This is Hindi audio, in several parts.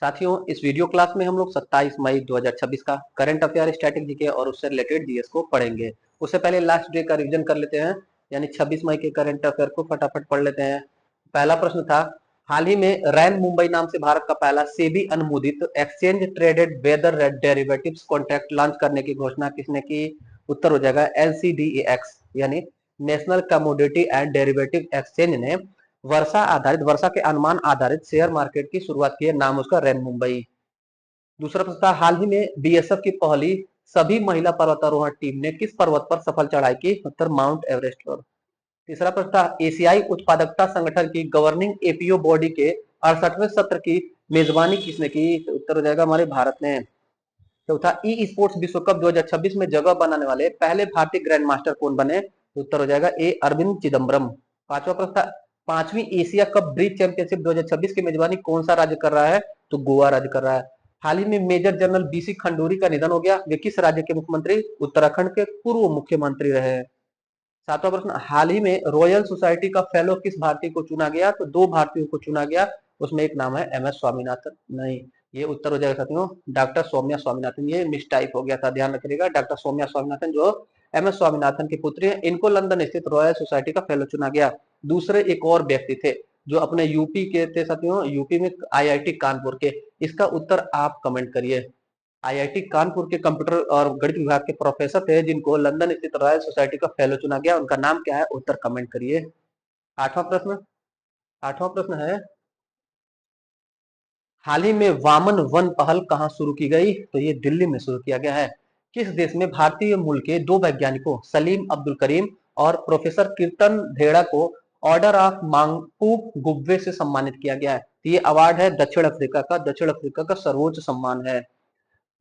साथियों, इस वीडियो क्लास में हम लोग 27 मई 2026 का करंट अफेयर स्टैटिक जीके और उससे रिलेटेड जीएस को पढ़ेंगे। उससे पहले लास्ट डे का रिवीजन कर लेते हैं, यानी 26 मई के करंट अफेयर को फटाफट पढ़ लेते हैं। पहला प्रश्न था, हाल ही में रैन मुंबई नाम से भारत का पहला सेबी अनुमोदित exchange traded weather derivatives contract launch करने की घोषणा किसने की? उत्तर हो जाएगा एनसीडीएक्स, यानी national commodity and derivative exchange ने वर्षा के अनुमान आधारित शेयर मार्केट की शुरुआत की है। नाम उसका रैन मुंबई। दूसरा प्रश्न था, हाल ही में बीएसएफ की पहली सभी महिला पर्वतारोहण टीम ने किस पर्वत पर सफल चढ़ाई की? उत्तर माउंट एवरेस्ट पर। तीसरा प्रश्न था, एशियाई उत्पादकता संगठन की गवर्निंग एपीओ बॉडी के 68वें सत्र की मेजबानी किसने की? उत्तर हो जाएगा हमारे भारत ने। चौथा, ई स्पोर्ट्स विश्व कप 2026 में जगह बनाने वाले पहले भारतीय ग्रैंड मास्टर कौन बने? उत्तर हो जाएगा ए अरविंद चिदम्बरम। पांचवा प्रश्न था, पांचवी एशिया कप ब्रिज चैंपियनशिप 2026 की मेजबानी कौन सा राज्य कर रहा है? तो गोवा राज्य कर रहा है। हाल ही में मेजर जनरल बीसी खंडूरी का निधन हो गया। वे किस राज्य के मुख्यमंत्री? उत्तराखंड के पूर्व मुख्यमंत्री रहे। सातवां प्रश्न, हाल ही में रॉयल सोसाइटी का फेलो किस भारतीय को चुना गया? तो दो भारतीयों को चुना गया, उसमें एक नाम है एम एस स्वामीनाथन। नहीं, ये उत्तर हो जाएगा साथियों डॉक्टर सौम्या स्वामीनाथन। ये मिसटाइप हो गया था, ध्यान रखिएगा। डॉक्टर सौम्या स्वामीनाथन जो एम एस स्वामीनाथन की पुत्री है, इनको लंदन स्थित रॉयल सोसाइटी का फेलो चुना गया। दूसरे एक और व्यक्ति थे जो अपने यूपी के थे साथियों, यूपी में आईआईटी कानपुर के। इसका उत्तर आप कमेंट करिए। आईआईटी कानपुर के कंप्यूटर और गणित विभाग के प्रोफेसर थे जिनको लंदन स्थित रॉयल सोसाइटी का फेलो चुना गया। उनका नाम क्या है? उत्तर कमेंट करिए। आठवां प्रश्न, आठवां प्रश्न है, हाल ही में वामन वन पहल कहां शुरू की गई? तो ये दिल्ली में शुरू किया गया है। किस देश में भारतीय मूल के दो वैज्ञानिकों सलीम अब्दुल करीम और प्रोफेसर कीर्तन धेड़ा को ऑर्डर ऑफ मांगपूक गुब्बे से सम्मानित किया गया है? ये अवार्ड है दक्षिण अफ्रीका का। दक्षिण अफ्रीका का सर्वोच्च सम्मान है।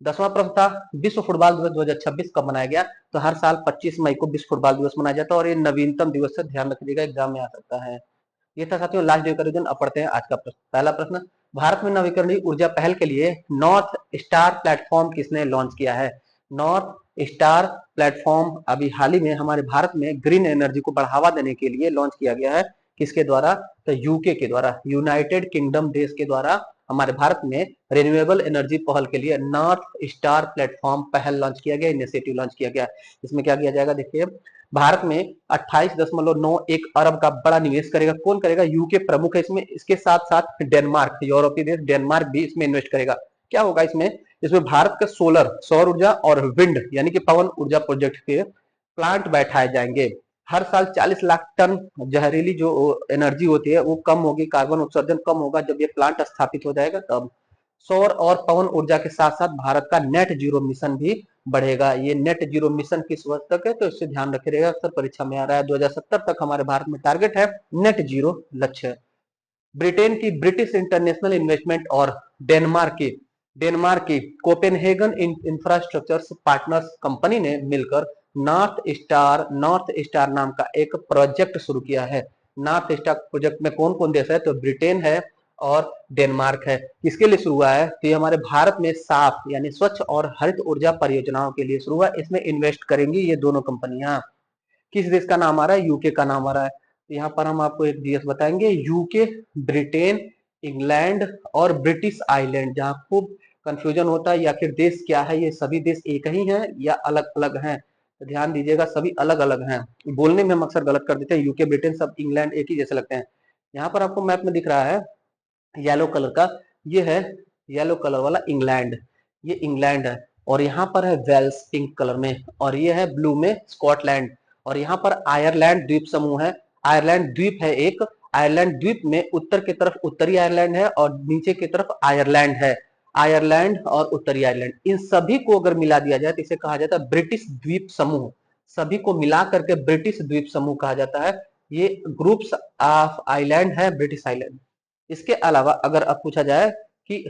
10वां प्रश्न था, विश्व फुटबॉल दिवस 2026 कब मनाया गया? तो हर साल 25 मई को विश्व फुटबॉल दिवस मनाया जाता है और ये नवीनतम दिवस है, ध्यान रखिएगा, एग्जाम में आ सकता है। ये था साथियों लास्ट डे का रिवीजन। अब पढ़ते हैं आज का प्रश्न। पहला प्रश्न, भारत में नवीकरणीय ऊर्जा पहल के लिए नॉर्थ स्टार प्लेटफॉर्म किसने लॉन्च किया है? नॉर्थ स्टार प्लेटफॉर्म अभी हाल ही में हमारे भारत में ग्रीन एनर्जी को बढ़ावा देने के लिए लॉन्च किया गया है। किसके द्वारा? तो यूके के द्वारा, यूनाइटेड किंगडम देश के द्वारा हमारे भारत में रिन्यूएबल एनर्जी पहल के लिए नॉर्थ स्टार प्लेटफॉर्म पहल लॉन्च किया गया, इनिशिएटिव लॉन्च किया गया। इसमें क्या किया जाएगा? देखिए, भारत में 28.91 अरब का बड़ा निवेश करेगा। कौन करेगा? यूके प्रमुख है इसमें। इसके साथ साथ डेनमार्क, यूरोपीय देश डेनमार्क भी इसमें इन्वेस्ट करेगा। क्या होगा इसमें? इसमें भारत का सोलर, सौर ऊर्जा और विंड यानी कि पवन ऊर्जा प्रोजेक्ट के प्लांट बैठाए जाएंगे। हर साल 40 लाख टन जहरीली जो एनर्जी होती है वो कम होगी, कार्बन उत्सर्जन कम होगा जब ये प्लांट स्थापित हो जाएगा तब। सौर और पवन ऊर्जा के साथ साथ भारत का नेट जीरो मिशन भी बढ़ेगा। ये नेट जीरो मिशन किस वर्ष तक है? तो इससे ध्यान रखिएगा, अक्सर परीक्षा में आ रहा है। 2070 तक हमारे भारत में टारगेट है नेट जीरो लक्ष्य। ब्रिटेन की ब्रिटिश इंटरनेशनल इन्वेस्टमेंट और डेनमार्क की कोपेनहेगन इंफ्रास्ट्रक्चर पार्टनर्स कंपनी ने मिलकर नॉर्थ स्टार नाम का एक प्रोजेक्ट शुरू किया है। नॉर्थ स्टार प्रोजेक्ट में कौन कौन देश है? तो ब्रिटेन है और डेनमार्क है। किसके लिए शुरू हुआ है? तो ये हमारे भारत में साफ यानी स्वच्छ और हरित ऊर्जा परियोजनाओं के लिए शुरू हुआ। इसमें इन्वेस्ट करेंगी ये दोनों कंपनियां। किस देश का नाम आ रहा है? यूके का नाम आ रहा है। तो यहाँ पर हम आपको एक देश बताएंगे, यूके, ब्रिटेन, इंग्लैंड और ब्रिटिश आइलैंड। जहाँ खूब कंफ्यूजन होता है, या आखिर देश क्या है, ये सभी देश एक ही हैं या अलग अलग हैं? तो ध्यान दीजिएगा, सभी अलग अलग हैं। बोलने में हम अक्सर गलत कर देते हैं, यूके, ब्रिटेन, सब इंग्लैंड एक ही जैसे लगते हैं। यहाँ पर आपको मैप में दिख रहा है येलो कलर का, ये है येलो कलर वाला इंग्लैंड, ये इंग्लैंड है। और यहाँ पर है वेल्स पिंक कलर में, और ये है ब्लू में स्कॉटलैंड। और यहाँ पर आयरलैंड द्वीप समूह है। आयरलैंड द्वीप है एक। आयरलैंड द्वीप में उत्तर की तरफ उत्तरी आयरलैंड है और नीचे की तरफ आयरलैंड है। आयरलैंड और उत्तरी आयरलैंड, इन सभी को अगर मिला दिया जाए तो इसे कहा जाता है ब्रिटिश द्वीप समूह। सभी को मिला करके ब्रिटिश द्वीप समूह कहा जाता है। ये ग्रुप्स ऑफ आइलैंड है ब्रिटिश आइलैंड। इसके अलावा अगर अब पूछा जाए कि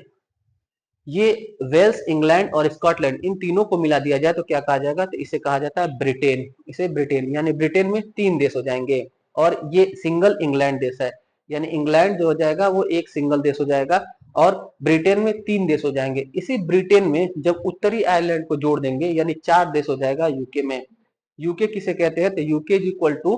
ये वेल्स, इंग्लैंड और स्कॉटलैंड, इन तीनों को मिला दिया जाए तो क्या कहा जाएगा? तो इसे कहा जाता है ब्रिटेन। इसे ब्रिटेन, यानी ब्रिटेन में 3 देश हो जाएंगे और ये सिंगल इंग्लैंड देश है। यानी इंग्लैंड जो हो जाएगा वो एक सिंगल देश हो जाएगा और ब्रिटेन में 3 देश हो जाएंगे। इसी ब्रिटेन में जब उत्तरी आयरलैंड को जोड़ देंगे यानी 4 देश हो जाएगा यूके में। यूके किसे कहते हैं? तो UK is equal to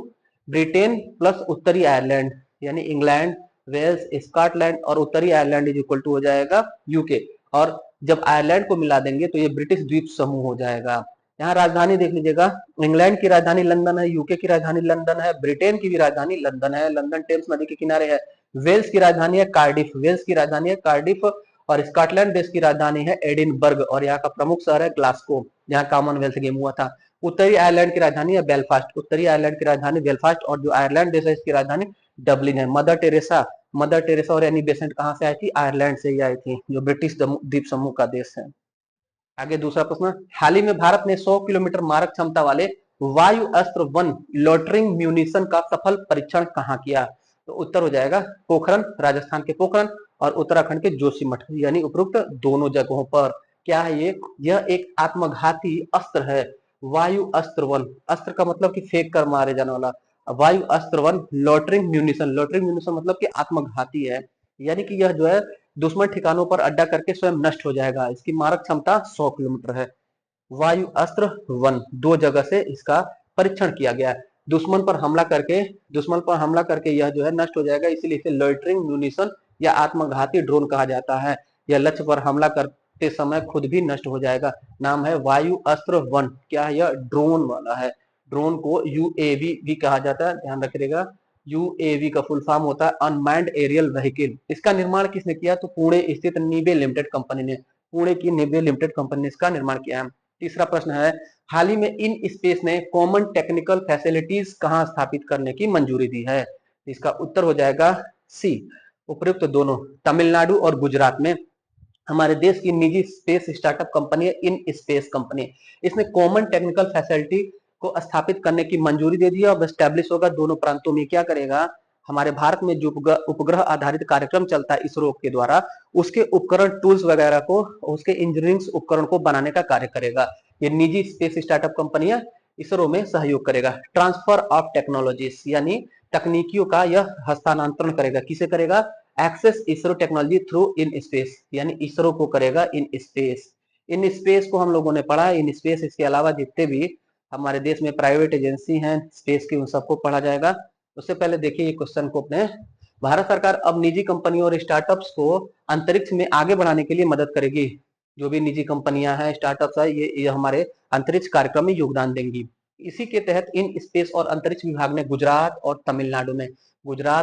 Britain plus उत्तरी आयरलैंड यानी इंग्लैंड वेल्स, स्कॉटलैंड और उत्तरी आयरलैंड इज इक्वल टू हो जाएगा यूके। और जब आयरलैंड को मिला देंगे तो ये ब्रिटिश द्वीप समूह हो जाएगा। यहाँ राजधानी देख लीजिएगा, इंग्लैंड की राजधानी लंदन है, यूके की राजधानी लंदन है, ब्रिटेन की भी राजधानी लंदन है, लंदन टेम्स नदी के किनारे है। वेल्स की राजधानी है कार्डिफ, वेल्स की राजधानी है कार्डिफ। और स्कॉटलैंड देश की राजधानी है एडिनबर्ग और यहाँ का प्रमुख शहर है ग्लासगो, जहाँ कॉमनवेल्थ गेम हुआ था। उत्तरी आयरलैंड की राजधानी है बेलफास्ट, उत्तरी आयरलैंड की राजधानी बेलफास्ट। और जो आयरलैंड देश है इसकी राजधानी डबलिन है। मदर टेरेसा और एनी बेसेंट कहाँ से आई थी? आयरलैंड से ही आई थी, जो ब्रिटिश द्वीप समूह का देश है। आगे दूसरा प्रश्न, हाल ही में भारत ने 100 किलोमीटर मारक क्षमता वाले वायु अस्त्र 1 लोटरिंग म्यूनिशन का सफल परीक्षण कहाँ किया? तो उत्तर हो जाएगा पोखरन, राजस्थान के पोखरन और उत्तराखंड के जोशीमठ, यानी उपरोक्त दोनों जगहों पर। क्या है ये? यह एक आत्मघाती अस्त्र है। वायु अस्त्र 1, अस्त्र का मतलब कि फेंक कर मारे जाने वाला। वायु अस्त्र 1 लोटरिंग म्यूनिशन, लोटरिंग म्यूनिशन मतलब कि आत्मघाती है, यानी कि यह जो है दुश्मन ठिकानों पर अड्डा करके स्वयं नष्ट हो जाएगा। इसकी मारक क्षमता 100 किलोमीटर है। वायु अस्त्र 1 दो जगह से इसका परीक्षण किया गया है। दुश्मन पर हमला करके यह जो है नष्ट हो जाएगा, इसीलिए इसे लोइटरिंग म्यूनिशन या आत्मघाती ड्रोन कहा जाता है। यह लक्ष्य पर हमला करते समय खुद भी नष्ट हो जाएगा। नाम है वायु अस्त्र 1। क्या है? यह ड्रोन वाला है। ड्रोन को यूएवी भी कहा जाता है, ध्यान रखिएगा। यूएवी का फुल फॉर्म होता है अनमैन्ड एरियल व्हीकल। इसका निर्माण किसने किया? तो पुणे स्थित निबे लिमिटेड कंपनी ने, पुणे की निबे लिमिटेड कंपनी ने इसका निर्माण किया है। तीसरा प्रश्न है, हाल ही में इन स्पेस ने कॉमन टेक्निकल फैसिलिटीज कहां स्थापित करने की मंजूरी दी है? इसका उत्तर हो जाएगा सी, उपयुक्त दोनों, तमिलनाडु और गुजरात में। हमारे देश की निजी स्पेस स्टार्टअप कंपनी है इन स्पेस कंपनी। इसने कॉमन टेक्निकल फैसिलिटी को स्थापित करने की मंजूरी दे दी है। अब एस्टेब्लिश होगा दोनों प्रांतों में। क्या करेगा? हमारे भारत में जो उपग्रह आधारित कार्यक्रम चलता है इसरो के द्वारा, उसके उपकरण टूल्स वगैरह को, उसके इंजीनियरिंग उपकरण को बनाने का कार्य करेगा। ये निजी स्पेस स्टार्टअप कंपनी है, इसरो में सहयोग करेगा। ट्रांसफर ऑफ टेक्नोलॉजीज यानी तकनीकियों का यह हस्तांतरण करेगा। किसे करेगा? Access ISRO technology through in space, यानी इसरो को करेगा इन स्पेस। इन स्पेस को हम लोगों ने पढ़ा। इन स्पेस, इसके अलावा जितने भी हमारे देश में प्राइवेट एजेंसी हैं स्पेस की, उन सबको पढ़ा जाएगा। उससे पहले देखिए क्वेश्चन को अपने, भारत सरकार अब निजी कंपनियों और स्टार्टअप्स को अंतरिक्ष में आगे बढ़ाने के लिए मदद करेगी। जो भी निजी कंपनियां हैं, स्टार्टअप्स है, ये हमारे अंतरिक्ष कार्यक्रम में योगदान देंगी। इसी के तहत इन स्पेस और अंतरिक्ष विभाग ने गुजरात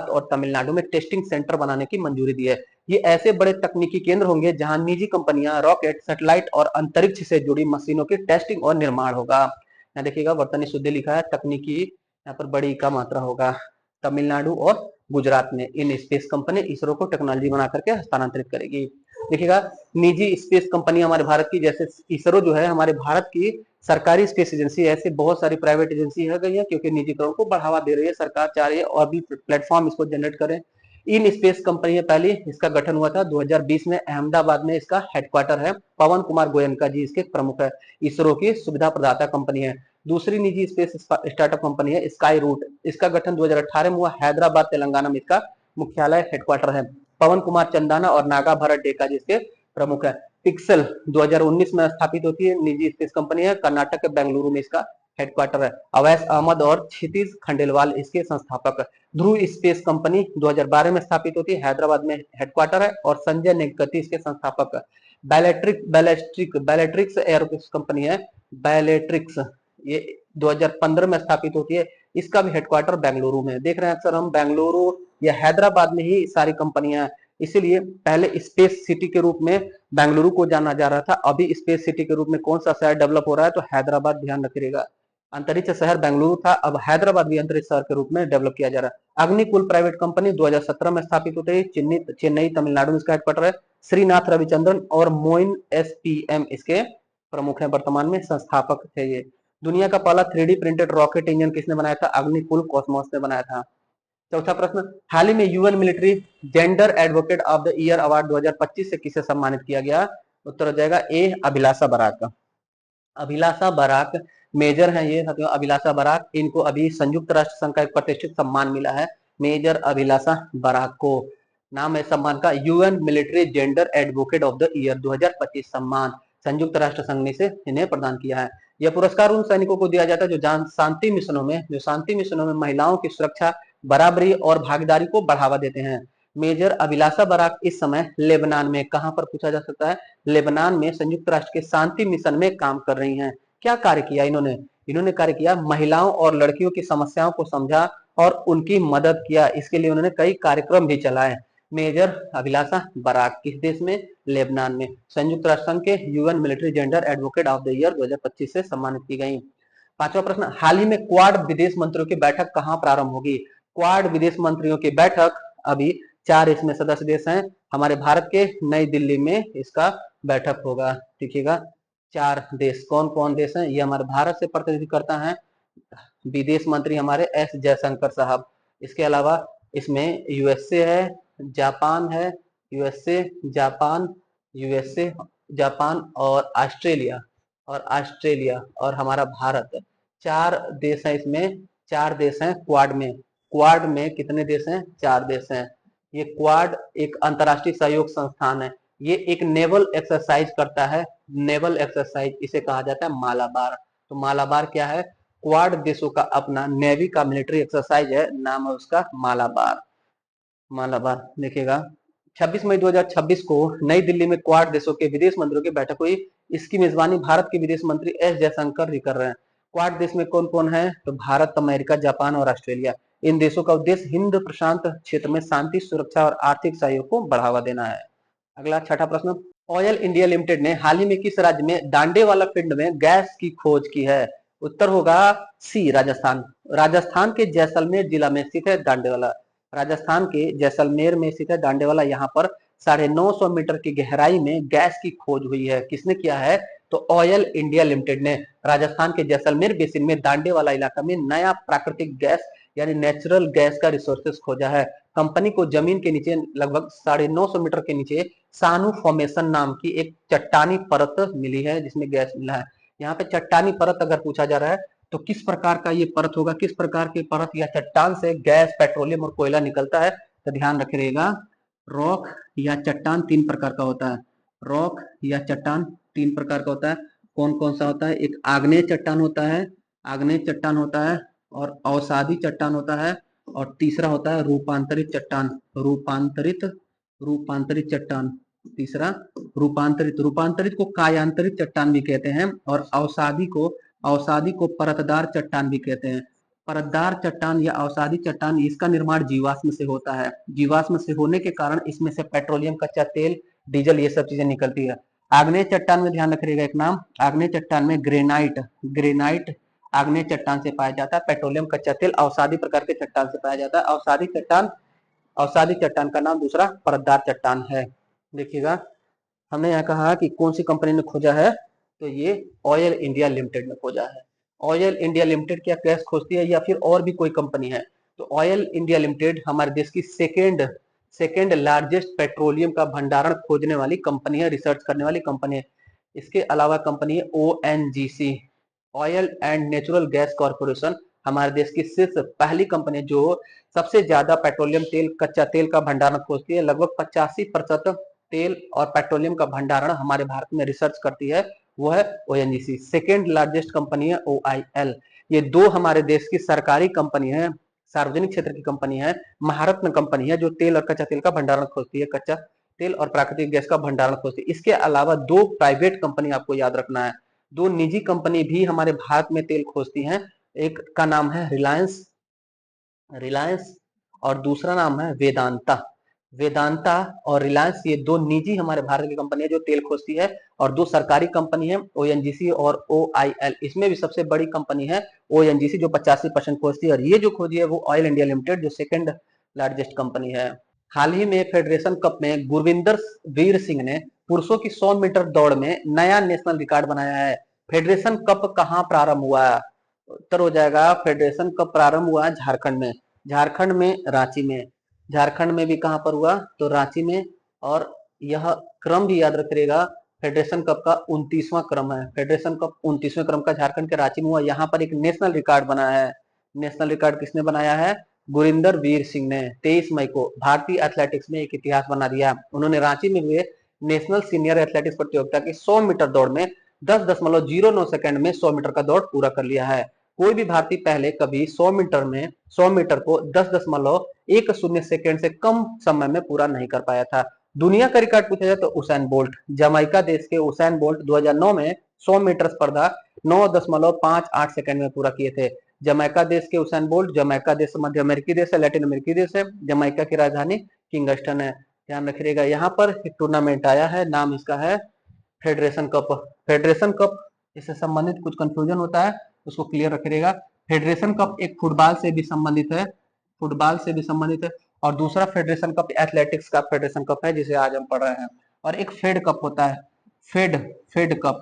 और तमिलनाडु में टेस्टिंग सेंटर बनाने की मंजूरी दी है। ये ऐसे बड़े तकनीकी केंद्र होंगे जहां निजी कंपनियां रॉकेट, सैटेलाइट और अंतरिक्ष से जुड़ी मशीनों की टेस्टिंग और निर्माण होगा। यहाँ देखिएगा वर्तनी शुद्ध लिखा है, तकनीकी यहाँ पर बड़ी का मात्रा होगा। तमिलनाडु और गुजरात में इन स्पेस कंपनी इसरो को टेक्नोलॉजी बना करके हस्तांतरित करेगी। देखिएगा निजी स्पेस कंपनी हमारे भारत की, जैसे इसरो जो है हमारे भारत की सरकारी स्पेस एजेंसी, ऐसे बहुत सारी प्राइवेट एजेंसी है गई है, क्योंकि निजीकरण को बढ़ावा दे रही है सरकार, चाह रही है और भी प्लेटफॉर्म इसको जनरेट करें। इन स्पेस कंपनी है पहली, इसका गठन हुआ था 2020 में, अहमदाबाद में इसका हेडक्वार्टर है। पवन कुमार गोयनका जी इसके प्रमुख है, इसरो की सुविधा प्रदाता कंपनी है। दूसरी निजी स्पेस स्टार्टअप कंपनी है स्काई रूट, इसका गठन 2018 में हुआ, हैदराबाद तेलंगाना में इसका मुख्यालय हेडक्वार्टर है। पवन कुमार चंदाना और नागा भरत डेका जी इसके प्रमुख है। पिक्सल 2019 में स्थापित होती है, निजी स्पेस कंपनी है, कर्नाटक के बेंगलुरु में इसका हेडक्वार्टर है। अवैस अहमद और क्षितिज खंडेलवाल इसके संस्थापक है। ध्रुव स्पेस कंपनी 2012 में स्थापित होती है, हैदराबाद में हेडक्वार्टर है और संजय नेगती इसके संस्थापक है। बैलेट्रिक्स एयरोस्पेस कंपनी है, बैलेट्रिक्स, ये 2015 में स्थापित होती है, इसका भी हेडक्वार्टर बेंगलुरु में। देख रहे हैं अक्सर हम बेंगलुरु या हैदराबाद में ही सारी कंपनियां, इसीलिए पहले स्पेस सिटी के रूप में बेंगलुरु को जाना जा रहा था। अभी स्पेस सिटी के रूप में कौन सा शहर डेवलप हो रहा है? तो हैदराबाद, ध्यान रखिएगा। अंतरिक्ष शहर बेंगलुरु था, अब हैदराबाद भी अंतरिक्ष शहर के रूप में डेवलप किया जा रहा है। अग्निकुल प्राइवेट कंपनी 2017 में स्थापित होती है, चेन्नई तमिलनाडु में इसका हेडक्वार्टर है। श्रीनाथ रविचंद्रन और मोइन एसपीएम इसके प्रमुख हैं, वर्तमान में संस्थापक थे ये। दुनिया का पहला 3D प्रिंटेड रॉकेट इंजन किसने बनाया था? अग्निकुल कॉस्मोस ने बनाया था। चौथा प्रश्न, हाल ही में UN military gender advocate of the year award 2025 से किसे सम्मानित किया गया? उत्तर हो जाएगा ए, अभिलाषा बराक। अभिलाषा बराक मेजर हैं ये साथियों, अभिलाषा बराक, इनको अभी संयुक्त राष्ट्र संघ का एक प्रतिष्ठित सम्मान मिला है, मेजर अभिलाषा बराक को। नाम है सम्मान का UN military gender advocate of the year 2025 सम्मान, संयुक्त राष्ट्र संघ ने से इन्हें प्रदान किया है। यह पुरस्कार उन सैनिकों को दिया जाता है जो शांति मिशनों में महिलाओं की सुरक्षा, बराबरी और भागीदारी को बढ़ावा देते हैं। मेजर अभिलाषा बराक इस समय लेबनान में, कहां पर पूछा जा सकता है, लेबनान में संयुक्त राष्ट्र के शांति मिशन में काम कर रही हैं। क्या कार्य किया इन्होंने, इन्होंने कार्य किया महिलाओं और लड़कियों की समस्याओं को समझा और उनकी मदद किया। इसके लिए उन्होंने कई कार्यक्रम भी चलाए। मेजर अभिलाषा बराक किस देश में, लेबनान में। संयुक्त राष्ट्र संघ के UN military gender advocate of the year 2025 से सम्मानित की गई। पांचवा प्रश्न, हाल ही में क्वाड विदेश मंत्रियों की बैठक कहां प्रारंभ होगी। क्वाड विदेश मंत्रियों की बैठक अभी 4 इसमें सदस्य देश हैं हमारे भारत के, नई दिल्ली में इसका बैठक होगा। देखिएगा 4 देश कौन कौन देश हैं, ये हमारे भारत से प्रतिनिधित्व करता है विदेश मंत्री हमारे एस जयशंकर साहब। इसके अलावा इसमें यूएसए है, जापान है, यूएसए जापान, यूएसए जापान और ऑस्ट्रेलिया और हमारा भारत, 4 देश हैं इसमें, 4 देश हैं क्वाड में। क्वाड में कितने देश हैं, 4 देश हैं। ये क्वाड एक अंतर्राष्ट्रीय सहयोग संस्थान है। ये एक नेवल एक्सरसाइज करता है, नेवल एक्सरसाइज, इसे कहा जाता है मालाबार। तो मालाबार क्या है, क्वाड देशों का अपना नेवी का मिलिट्री एक्सरसाइज है, नाम है उसका मालाबार। मालाबार देखिएगा 26 मई 2026 को नई दिल्ली में क्वाड देशों के विदेश मंत्रियों की बैठक हुई। इसकी मेजबानी भारत के विदेश मंत्री एस जयशंकर जी कर रहे हैं। क्वाड देश में कौन कौन है, तो भारत, अमेरिका, जापान और ऑस्ट्रेलिया। इन देशों का उद्देश्य हिंद प्रशांत क्षेत्र में शांति, सुरक्षा और आर्थिक सहयोग को बढ़ावा देना है। अगला छठा प्रश्न, ऑयल इंडिया लिमिटेड ने हाल ही में किस राज्य में दांडेवाला फील्ड में गैस की खोज की है। उत्तर होगा सी, राजस्थान। राजस्थान के जैसलमेर जिला में स्थित है दांडेवाला। राजस्थान के जैसलमेर में स्थित है दांडेवाला। यहाँ पर 950 मीटर की गहराई में गैस की खोज हुई है। किसने किया है, तो ऑयल इंडिया लिमिटेड ने राजस्थान के जैसलमेर बेसिन में दांडेवाला इलाका में नया प्राकृतिक गैस यानी नेचुरल गैस का रिसोर्सेस खोजा है। कंपनी को जमीन के नीचे लगभग 950 मीटर के नीचे सानू फॉर्मेशन नाम की एक चट्टानी परत मिली है जिसमें गैस मिला है। यहाँ पे चट्टानी परत अगर पूछा जा रहा है तो किस प्रकार का ये परत होगा, किस प्रकार की परत या चट्टान से गैस, पेट्रोलियम और कोयला निकलता है, तो ध्यान रखिएगा रॉक या चट्टान 3 प्रकार का होता है। रॉक या चट्टान 3 प्रकार का होता है। कौन कौन सा होता है, एक आग्नेय चट्टान होता है, आग्नेय चट्टान होता है, और अवसादी चट्टान होता है, और तीसरा होता है रूपांतरित चट्टान, रूपांतरित चट्टान। तीसरा रूपांतरित को कायांतरित चट्टान भी कहते हैं, और अवसादी को परतदार चट्टान भी कहते हैं। परतदार चट्टान या अवसादी चट्टान, इसका निर्माण जीवाश्म से होता है। जीवाश्म से होने के कारण इसमें से पेट्रोलियम, कच्चा तेल, डीजल, ये सब चीजें निकलती है। आग्नेय चट्टान में ध्यान रखिएगा एक नाम, आग्नेय चट्टान में ग्रेनाइट आग्नेय चट्टान से पाया जाता है। पेट्रोलियम, कच्चा तेल अवसादी प्रकार के चट्टान से पाया जाता है। अवसादी चट्टान का नाम दूसरा परतदार चट्टान है। देखिएगा हमने यहाँ कहा कि कौन सी कंपनी ने खोजा है, तो ये ऑयल इंडिया लिमिटेड ने खोजा है। ऑयल इंडिया लिमिटेड क्या गैस खोजती है या फिर और भी कोई कंपनी है, तो ऑयल इंडिया लिमिटेड हमारे देश की सेकेंड लार्जेस्ट पेट्रोलियम का भंडारण खोजने वाली कंपनी है, रिसर्च करने वाली कंपनी है। इसके अलावा कंपनी है ONGC, oil and natural gas corporation, हमारे देश की सिर्फ पहली कंपनी जो सबसे ज्यादा पेट्रोलियम तेल, कच्चा तेल का भंडारण खोजती है। लगभग 85% तेल और पेट्रोलियम का भंडारण हमारे भारत में रिसर्च करती है, वो है ओएनजीसी। सेकेंड लार्जेस्ट कंपनी है ओआईएल। ये 2 हमारे देश की सरकारी कंपनी है, सार्वजनिक क्षेत्र की कंपनी है, महारत्न कंपनी है, जो तेल और कच्चा तेल का भंडारण खोजती है, कच्चा तेल और प्राकृतिक गैस का भंडारण खोजती है। इसके अलावा 2 प्राइवेट कंपनी आपको याद रखना है, 2 निजी कंपनी भी हमारे भारत में तेल खोजती हैं। एक का नाम है रिलायंस और दूसरा नाम है वेदांता और रिलायंस, ये 2 निजी हमारे भारत की कंपनी है जो तेल खोजती है, और 2 सरकारी कंपनी है ओएनजीसी और ओआईएल। इसमें भी सबसे बड़ी कंपनी है ओएनजीसी जो 85% खोजती है, और ये जो खोजी है वो ऑयल इंडिया लिमिटेड जो सेकंड लार्जेस्ट कंपनी है। हाल ही में फेडरेशन कप में गुरविंदर वीर सिंह ने पुरुषों की 100 मीटर दौड़ में नया नेशनल रिकॉर्ड बनाया है। फेडरेशन कप कहाँ प्रारंभ हुआ है, उत्तर हो जाएगा फेडरेशन कप प्रारंभ हुआ है झारखंड में झारखंड में भी कहां पर हुआ, तो रांची में। और यह क्रम भी याद रखिएगा, फेडरेशन कप का 29वां क्रम है। फेडरेशन कप 29वें क्रम का झारखंड के रांची में हुआ। यहाँ पर एक नेशनल रिकॉर्ड बना है। नेशनल रिकॉर्ड किसने बनाया है, गुरिंदर वीर सिंह ने 23 मई को भारतीय एथलेटिक्स में एक इतिहास बना दिया। उन्होंने रांची में हुए नेशनल सीनियर एथलेटिक्स प्रतियोगिता की 100 मीटर दौड़ में 10.09 सेकंड में 100 मीटर का दौड़ पूरा कर लिया है। कोई भी भारतीय पहले कभी 100 मीटर को 10.10 सेकेंड से कम समय में पूरा नहीं कर पाया था। दुनिया का रिकॉर्ड पूछा जाए तो उसैन बोल्ट, जमाइका देश के उसैन बोल्ट 2009 में 100 मीटर स्पर्धा 9.58 सेकंड में पूरा किए थे। जमैका देश के उसैन बोल्ट, जमैका देश मध्य अमेरिकी देश है, लैटिन अमेरिकी देश है। जमैका की राजधानी किंगस्टन है। ध्यान रखिएगा। यहाँ पर एक टूर्नामेंट आया है, नाम इसका है फेडरेशन कप। फेडरेशन कप, इससे संबंधित कुछ कंफ्यूजन होता है, उसको क्लियर रखिएगा। फेडरेशन कप एक फुटबॉल से भी संबंधित है, फुटबॉल से भी संबंधित है। और दूसरा फेडरेशन कप एथलेटिक्स का फेडरेशन कप है, जिसे आज हम पढ़ रहे हैं। और एक फेड कप होता है, Fed Fed Cup.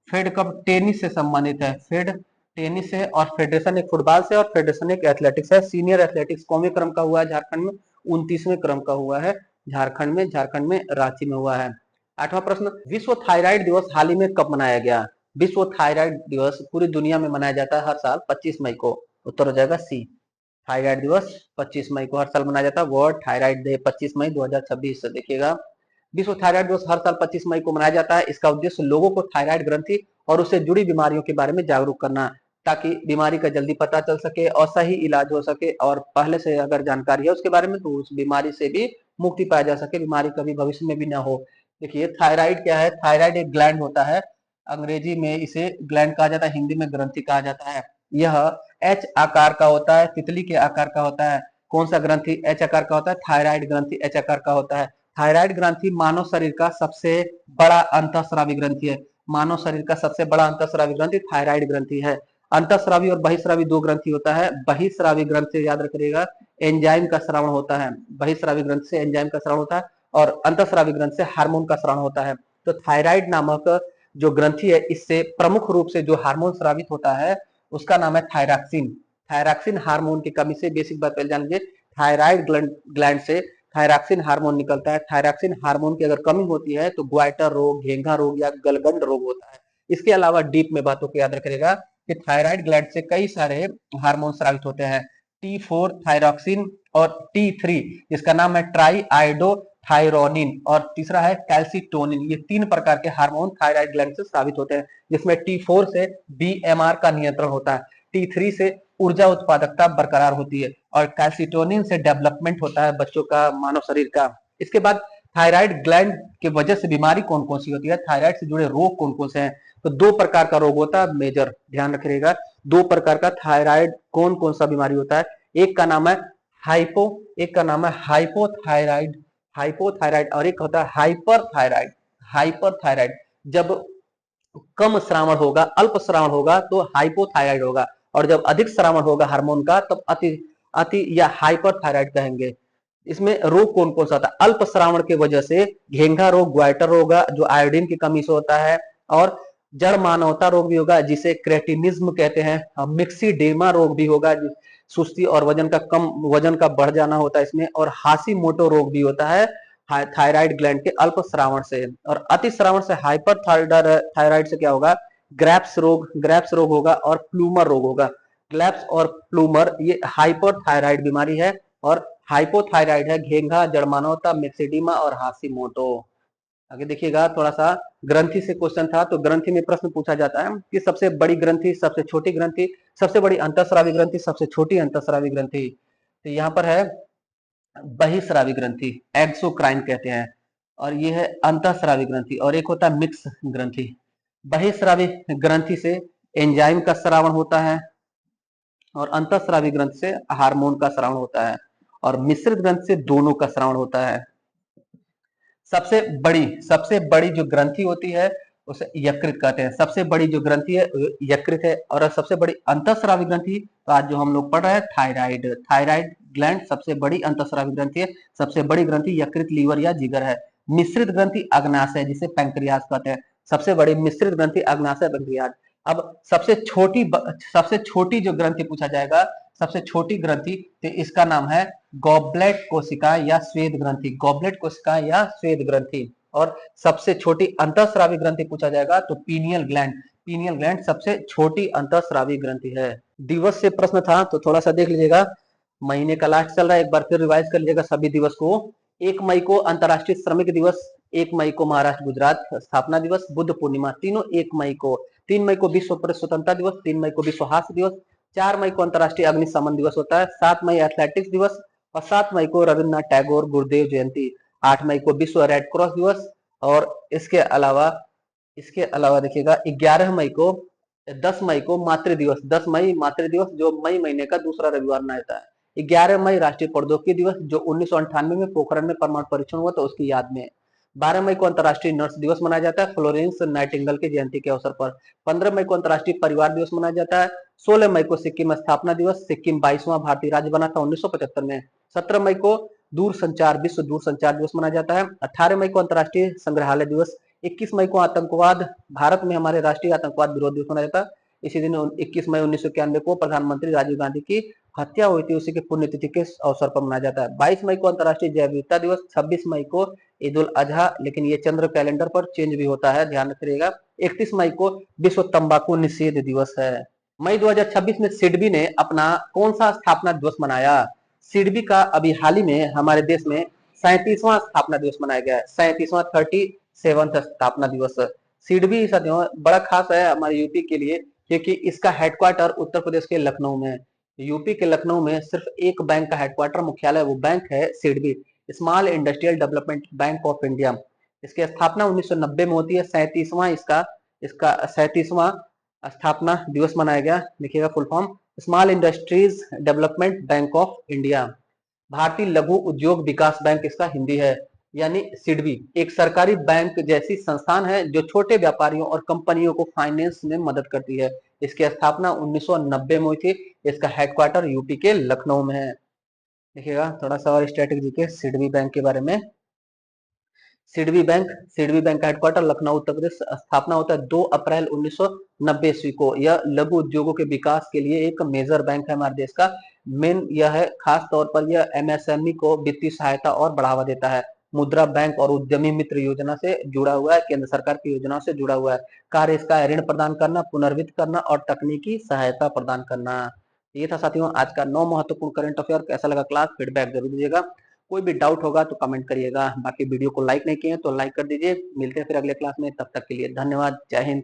Fed Cup tennis से संबंधित है, फेड टेनिस से, और फेडरेशन एक फुटबॉल से, और फेडरेशन एक एथलेटिक्स है। सीनियर एथलेटिक्स कौन क्रम का हुआ है झारखंड में? 29वें क्रम का हुआ है झारखंड में रांची में हुआ है। 8वां प्रश्न, विश्व थायराइड दिवस हाल ही में कब मनाया गया? विश्व थायराइड दिवस पूरी दुनिया में मनाया जाता है हर साल 25 मई को। उत्तर हो जाएगा सी। थायराइड दिवस 25 मई को हर साल मनाया जाता है। वर्ल्ड थायराइड डे 25 मई 2026 से देखिएगा। विश्व थायराइड दिवस हर साल 25 मई को मनाया जाता है। इसका उद्देश्य लोगों को थायराइड ग्रंथि और उससे जुड़ी बीमारियों के बारे में जागरूक करना, ताकि बीमारी का जल्दी पता चल सके और सही इलाज हो सके, और पहले से अगर जानकारी है उसके बारे में तो उस बीमारी से भी मुक्ति पाया जा सके, बीमारी कभी भविष्य में भी ना हो। देखिए थायराइड क्या है? थायराइड एक ग्लैंड होता है, अंग्रेजी में इसे ग्लैंड कहा जाता है, हिंदी में ग्रंथि कहा जाता है। यह एच आकार का होता है, तितली के आकार का होता है। कौन सा ग्रंथि एच आकार का होता है? थायराइड ग्रंथि एच आकार का होता है। थायराइड ग्रंथि मानव शरीर का सबसे बड़ा अंतःस्रावी ग्रंथि है। मानव शरीर का सबसे बड़ा अंतःस्रावी ग्रंथि थायराइड ग्रंथि है। अंतःस्रावी और बहिस्रावी दो ग्रंथि होता है। बहिस्रावी ग्रंथि से याद रखिएगा एंजाइम का स्रावण होता है, बहिस्रावी ग्रंथि से एंजाइम का स्रावण होता है, और अंतःस्रावी ग्रंथि से हार्मोन का स्रावण होता है। तो थायराइड नामक जो ग्रंथि है, इससे प्रमुख रूप से जो हार्मोन स्रावित होता है उसका नाम है थायरॉक्सिन। थायरॉक्सिन हार्मोन की कमी से, बेसिक बात पहले जान लीजिए, थायराइड ग्लैंड से थायरॉक्सिन हार्मोन निकलता है। थायरॉक्सिन हार्मोन की अगर कमी होती है तो ग्वाइटर रोग, घेंघा रोग या गलगंड रोग होता है। इसके अलावा डीप में बातों को याद रखिएगा कि थायराइड ग्लैंड से कई सारे हार्मोन स्रावित होते हैं। T4 थायरॉक्सिन और T3 जिसका नाम है ट्राई आइडो थायरोनिन, और तीसरा है कैल्सिटोनिन। ये तीन प्रकार के हार्मोन थायराइड ग्लैंड से स्रावित होते हैं, जिसमें T4 से BMR का नियंत्रण होता है, T3 से ऊर्जा उत्पादकता बरकरार होती है, और कैल्सिटोनिन से डेवलपमेंट होता है बच्चों का, मानव शरीर का। इसके बाद थायराइड ग्लैंड की वजह से बीमारी कौन कौन सी होती है, थायराइड से जुड़े रोग कौन कौन से हैं? तो दो प्रकार का रोग होता है मेजर, ध्यान रखिएगा। दो प्रकार का थायराइड कौन कौन सा बीमारी होता है? एक का नाम है एक का नाम है हाइपोथायराइड, और एक होता है हाइपरथायराइड। हाइपरथायराइड जब कम श्रावण होगा, अल्प श्रावण होगा तो हाइपोथायराइड होगा, और जब अधिक श्रावण होगा हार्मोन का तब अति अति या हाइपरथायराइड कहेंगे। इसमें रोग कौन कौन सा होता है? अल्प श्रावण की वजह से घेंघा रोग, ग्वाइटर रोग होगा जो आयोडीन की कमी से होता है, और जड़ मानवता रोग भी होगा जिसे क्रेटिनिज्म कहते हैं। मिक्सीडेमा रोग भी होगा, सुस्ती और वजन का बढ़ जाना होता है इसमें, और हाशिमोटो रोग भी होता है थायराइड ग्लैंड के अल्प श्रावण से। और अति श्रावण से हाइपर थायराइड से क्या होगा? ग्रैप्स रोग होगा और प्लूमर रोग होगा। ग्लैप्स और प्लूमर ये हाइपर थायराइड बीमारी है, और हाइपोथायराइड है घेंघा, जड़मानवता, मिक्सिडीमा और हाशिमोटो। आगे देखिएगा, थोड़ा सा ग्रंथि से क्वेश्चन था, तो ग्रंथि में प्रश्न पूछा जाता है कि सबसे बड़ी ग्रंथि, सबसे छोटी ग्रंथि, सबसे बड़ी अंतःस्रावी ग्रंथि, सबसे छोटी अंतःस्रावी ग्रंथि। तो यहाँ पर है बहिस्रावी ग्रंथि, एक्सोक्राइन कहते हैं, और ये है अंतःस्रावी ग्रंथि, और एक होता है मिक्स ग्रंथि। बहिस्रावी ग्रंथि से एंजाइम का स्रावण होता है, और अंतःस्रावी ग्रंथि से हार्मोन का स्रावण होता है, और मिश्रित ग्रंथि से दोनों का स्रावण होता है। सबसे बड़ी जो ग्रंथि होती है उसे यकृत कहते हैं। सबसे बड़ी जो ग्रंथि है यकृत है, और सबसे बड़ी अंतःस्रावी ग्रंथि तो आज जो हम लोग पढ़ रहे हैं थायराइड। थायराइड ग्लैंड सबसे बड़ी अंतःस्रावी ग्रंथि है। सबसे बड़ी ग्रंथि यकृत, लीवर या जिगर है। मिश्रित ग्रंथि अग्नाशय जिसे पैंक्रियाज कहते हैं। सबसे बड़ी मिश्रित ग्रंथि अग्नाशय, पैंक्रियाज। अब सबसे छोटी जो ग्रंथि पूछा जाएगा, सबसे छोटी ग्रंथि, तो इसका नाम है गॉबलेट कोशिका या श्वेत ग्रंथि। गॉबलेट कोशिका या श्वेत ग्रंथि। और सबसे छोटी अंतःस्रावी ग्रंथि पूछा जाएगा तो पीनियल ग्लैंड। पीनियल ग्लैंड सबसे छोटी अंतःस्रावी ग्रंथि है। दिवस से प्रश्न था तो थोड़ा सा देख लीजिएगा, महीने का लास्ट चल रहा है, एक बार फिर रिवाइज कर लीजिएगा सभी दिवस को। 1 मई को अंतर्राष्ट्रीय श्रमिक दिवस, 1 मई को महाराष्ट्र गुजरात स्थापना दिवस, बुद्ध पूर्णिमा, तीनों 1 मई को। 3 मई को विश्व प्रेस स्वतंत्रता दिवस, 3 मई को विश्व हास्य दिवस, 4 मई को अंतर्राष्ट्रीय अग्निशमन दिवस होता है, 7 मई एथलेटिक्स दिवस और 7 मई को रविन्द्रनाथ टैगोर गुरुदेव जयंती, 8 मई को विश्व रेड क्रॉस दिवस और इसके अलावा देखिएगा 11 मई को 10 मई को मातृ दिवस, 10 मई मातृ दिवस जो मई महीने का दूसरा रविवार मनाया जाता है। 11 मई राष्ट्रीय प्रौद्योगिकी दिवस जो 1998 में पोखरण में परमाणु परीक्षण हुआ था उसकी याद में। 12 मई को अंतर्राष्ट्रीय नर्स दिवस मनाया जाता है फ्लोरेंस नाइटिंगेल की जयंती के अवसर पर। 15 मई को अंतर्राष्ट्रीय परिवार दिवस मनाया जाता है। 16 मई को सिक्किम स्थापना दिवस, सिक्किम 22वां भारतीय राज्य बना था 1975 में। 17 मई को विश्व दूर संचार दिवस मनाया जाता है। 18 मई को अंतर्राष्ट्रीय संग्रहालय दिवस। 21 मई को आतंकवाद, भारत में हमारे राष्ट्रीय आतंकवाद विरोध दिवस मनाया जाता है। इसी दिन 21 मई 1991 को प्रधानमंत्री राजीव गांधी की हत्या हुई थी, उसी की पुण्यतिथि के अवसर पर मनाया जाता है। 22 मई को अंतर्राष्ट्रीय जैव विविधता दिवस, 26 मई को ईद उल अजहा, लेकिन ये चंद्र कैलेंडर पर चेंज भी होता है, ध्यान रखिएगा। 31 मई को विश्व तंबाकू निषेध दिवस है। मई 2026 में सिडबी ने अपना कौन सा स्थापना दिवस मनाया? सिडबी का अभी हाल ही में हमारे देश में 37वां स्थापना दिवस मनाया गया है, 37वां 37th स्थापना दिवस। सिडबी साथियों बड़ा खास है हमारे यूपी के लिए क्योंकि इसका हेडक्वार्टर उत्तर प्रदेश के लखनऊ में है। यूपी के लखनऊ में सिर्फ एक बैंक का हेडक्वार्टर मुख्यालय, वो बैंक है SIDBI, small industrial development bank of India. इसकी स्थापना 1990 में होती है। 37वां इसका इसका 37वां स्थापना दिवस मनाया गया। देखिएगा full form, small industries development bank of India. भारतीय लघु उद्योग विकास बैंक इसका हिंदी है। यानी सिडबी एक सरकारी बैंक जैसी संस्थान है जो छोटे व्यापारियों और कंपनियों को फाइनेंस में मदद करती है। इसकी स्थापना 1990 में हुई थी। इसका हेडक्वार्टर यूपी के लखनऊ में है। देखिएगा थोड़ा सा और स्ट्रेटेजी के सिडबी बैंक के बारे में। सिडबी बैंक का हेडक्वार्टर लखनऊ उत्तर प्रदेश। स्थापना होता है 2 अप्रैल 1990 ईस्वी को। यह लघु उद्योगों के विकास के लिए एक मेजर बैंक है हमारे देश का। मेन यह है, खास तौर पर यह एमएसएमई को वित्तीय सहायता और बढ़ावा देता है। मुद्रा बैंक और उद्यमी मित्र योजना से जुड़ा हुआ है, केंद्र सरकार की योजनाओं से जुड़ा हुआ है। कार्य इसका है ऋण प्रदान करना, पुनर्वित्त करना और तकनीकी सहायता प्रदान करना। ये था साथियों आज का 9 महत्वपूर्ण करंट अफेयर। कैसा लगा क्लास, फीडबैक जरूर दीजिएगा। कोई भी डाउट होगा तो कमेंट करिएगा। बाकी वीडियो को लाइक नहीं किए तो लाइक कर दीजिए। मिलते हैं फिर अगले क्लास में, तब तक के लिए धन्यवाद। जय हिंद।